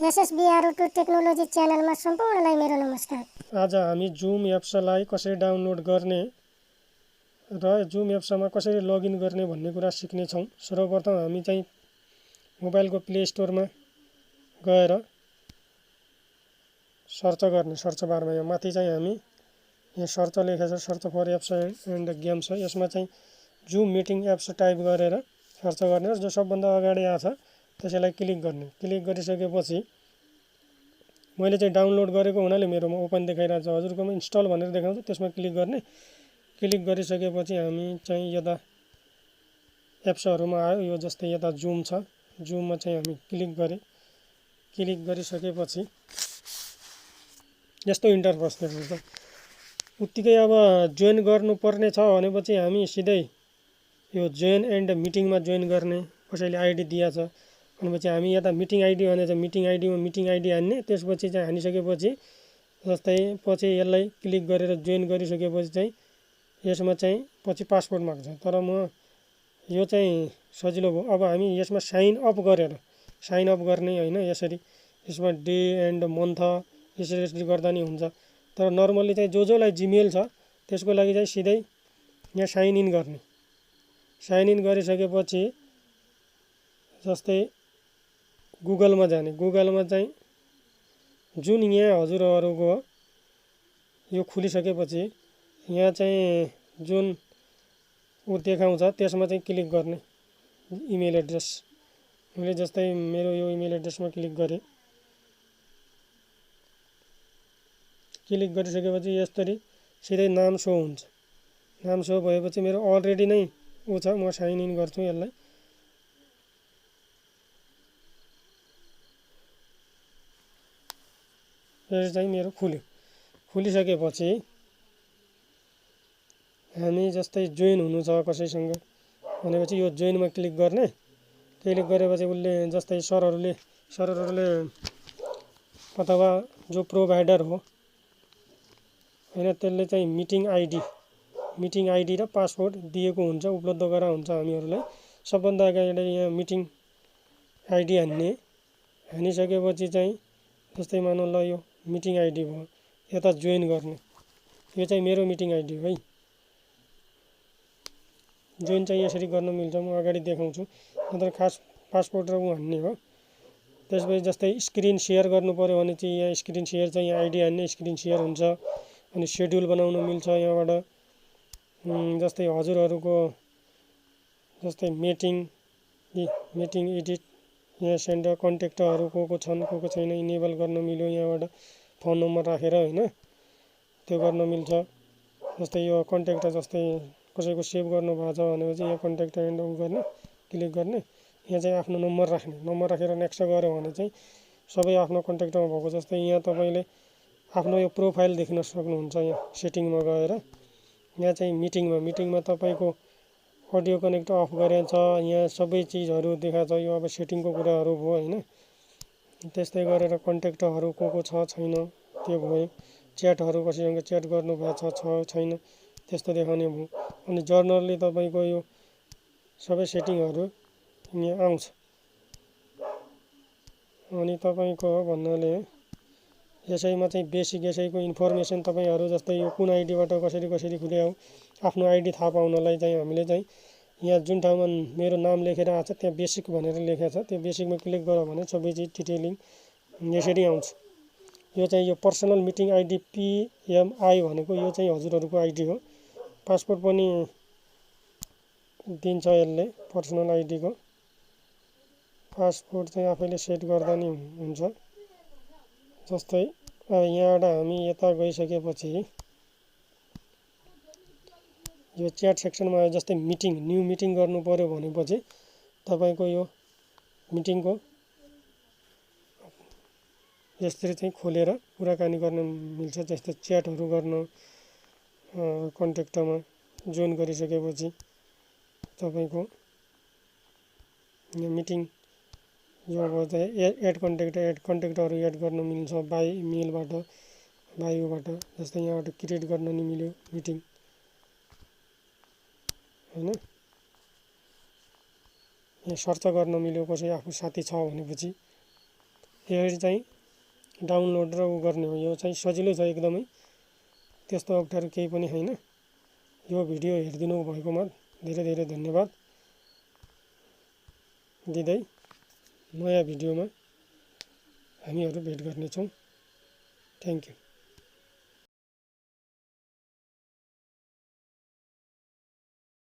ssbro2 technology च्यानलमा सम्पूर्णलाई मेरो नमस्कार। आज हामी जुम एप्सलाई कसरी डाउनलोड गर्ने र जुम एप्समा कसरी लगइन गर्ने भन्ने कुरा सिक्ने छौं। सर्वप्रथम हामी चाहिँ मोबाइलको प्ले स्टोरमा गएर सर्च गर्ने, सर्च बारमा यहाँ माथि चाहिँ हामी यहाँ सर्च लेखेको छ, search for apps and games. यसमा चाहिँ जुम मिटिङ एप्स टाइप गरेर सर्च गर्ने, जो सबभन्दा अगाडि आछ त्यसैलाई क्लिक गर्ने। क्लिक गरिसकेपछि मैले चाहिँ डाउनलोड गरेको हुनाले मेरोमा ओपन देखाइरहेको छ, हजुरकोमा इन्स्टल भनेर देखाउँछ, त्यसमा क्लिक गर्ने। क्लिक गरिसकेपछि हामी चाहिँ यता एप्सहरुमा आयो, यो जस्तै यता जुम छ, जुममा चाहिँ हामी क्लिक गरे। क्लिक गरिसकेपछि यस्तो इन्टरफेस देखाउँछ। उत्तिकै अब जोइन गर्नुपर्ने छ भनेपछि हामी सिधै यो जोइन एन्ड मिटिङमा जोइन गर्ने। कसैले आइडी दिया छ भनेपछि हामी यता मिटिङ आइडी भनेछ, मिटिङ आइडीमा मिटिङ आइडी हान्ने। त्यसपछि चाहिँ हानिसकेपछि जस्तै पछि यसलाई क्लिक गरेर जोइन गरिसकेपछि चाहिँ यसमा चाहिँ पछि पासवर्ड माग्छ, तर म यो चाहिँ सजिलो भयो। अब हामी यसमा साइन अप गरेर साइन अप गर्ने हैन, यसरी यसमा डे एन्ड मन्थ यसरी गर्दा नि हुन्छ। तर नर्मली चाहिँ जोलाई जिमेल छ त्यसको लागि चाहिँ सिधै यहाँ साइन इन गर्ने। साइन इन गरिसकेपछि जस्तै गुगलमा जाने। गुगलमा चाहिँ जुन यहाँ हजुरहरुको यो खुलिसकेपछि यहाँ चाहिँ जुन उ देखाउँछ त्यसमा चाहिँ क्लिक गर्ने। इमेल एड्रेस मैले जस्तै मेरो यो इमेल एड्रेसमा क्लिक गरे। क्लिक गरिसकेपछि यसरी सिधै नाम सो हुन्छ। नाम सो भएपछि मेरो अलरेडी नै उ छ, म साइन इन गर्छु यसलाई। यो चाहिँ मेरो खुल्यो। खुलिसकेपछि हामी जस्तै जोइन हुनु छ कसैसँग भनेपछि यो जोइनमा क्लिक गर्ने। क्लिक गरेपछि उले जस्तै सरहरुले अथवा जो प्रोभाइडर हो हैन त्यसले चाहिँ मिटिङ आइडी र पासवर्ड दिएको हुन्छ, उपलब्ध गरा हुन्छ हामीहरुलाई। सबभन्दा अगाडि यहाँ मिटिङ आइडी हान्ने। हानिसकेपछि चाहिँ जस्तै मानौ ल यो मिटिङ आइडी भयो, यता जोइन गर्ने। यो चाहिँ मेरो मिटिङ आइडी हो है। जोइन चाहिँ यसरी गर्न मिल्छ, म अगाडि देखाउँछु। नत्र खास पासपोर्ट र उ हान्ने हो। त्यसपछि जस्तै स्क्रिन शेयर गर्नु पर्यो भने चाहिँ यहाँ स्क्रिन शेयर चाहिँ यहाँ आइडी हान्ने, स्क्रिन शेयर हुन्छ। अनि शेड्युल बनाउन मिल्छ यहाँबाट। जस्तै हजुरहरुको जस्तै मिटिङ एडिट यहाँ सेन्ड कन्ट्याक्टहरु को छन् को छैन इनेबल गर्न मिल्यो यहाँबाट। फोन नम्बर राखेर हैन त्यो गर्न मिल्छ। जस्तै यो कन्ट्याक्ट जस्तै कसैको सेभ गर्नु भएको छ भनेपछि यहाँ कन्ट्याक्ट एन्ड उ गर्ने, क्लिक गर्ने। यहाँ चाहिँ आफ्नो नम्बर राख्ने, नम्बर राखेर नेक्स्ट गऱ्यो भने चाहिँ सबै आफ्नो कन्ट्याक्टमा भएको जस्तै यहाँ तपाईले आफ्नो यो प्रोफाइल देख्न सक्नुहुन्छ। यहाँ सेटिङमा गएर यहाँ चाहिँ मिटिङमा तपाईको अडियो कनेक्ट अफ गरेको छ, यहाँ सबै चीजहरु देखाएको छ। यो अब सेटिङको कुराहरु भयो हैन। त्यस्तै गरेर कन्ट्याक्टहरु को छ छैन त्यो भयो। च्याटहरु कसैसँग च्याट गर्नु भएको छ छैन त्यस्तो देखाउने भयो। अनि जर्नली तपाईको यो सबै सेटिङहरु यहाँ आउँछ। अनि तपाईको भन्नाले यसैमा चाहिँ बेसिक यसैको इन्फर्मेसन तपाईहरु जस्तै यो कुन आइडीबाट कसरी खुले हो आफ्नो आइडी थाहा पाउनलाई चाहिँ हामीले चाहिँ यहाँ जुन ठाउँमा मेरो नाम लेखेर आछ त्यहाँ बेसिक भनेर लेखेको छ, त्यो बेसिकमा क्लिक गर्यो भने सबै चीज डिटेलिङ यसरी आउँछ। यो चाहिँ यो पर्सनल मिटिङ आइडी PMI भनेको यो चाहिँ हजुरहरुको आइडी हो। पासपोर्ट पनि दिन्छ यसले पर्सनल आइडी को। पासपोर्ट चाहिँ आफैले सेट गर्दा नि हुन्छ। जस्तै यहाँबाट हामी यता गइसकेपछि यो च्याट सेक्सनमा आयो। जस्तै न्यू मिटिङ गर्नु पर्यो भनेपछि तपाईको यो मिटिङको यसरी चाहिँ खोलेर कुराकानी गर्न मिल्छ। जस्तै च्याटहरु गर्न कन्ट्याक्टमा जोइन गरिसकेपछि तपाईको यहाँ मिटिङ यो एड कन्ट्याक्टहरु एड गर्न मिल्छ बाइ मेलबाट बायोबाट। जस्तै यहाँबाट क्रिएट गर्न नि मिल्यो मिटिङ हैन। यहाँ सर्च गर्न मिल्यो कसै आफू साथी छ भनेपछि यसरी चाहिँ डाउनलोड र उ गर्ने हो। यो चाहिँ सजिलो छ एकदमै, त्यस्तो अप्ठ्यारो केही पनि छैन। यो भिडियो हेरिदिनु भएकोमा धेरै धेरै धन्यवाद दिँदै नयाँ भिडियोमा हामीहरू भेट गर्नेछौँ। Thank you.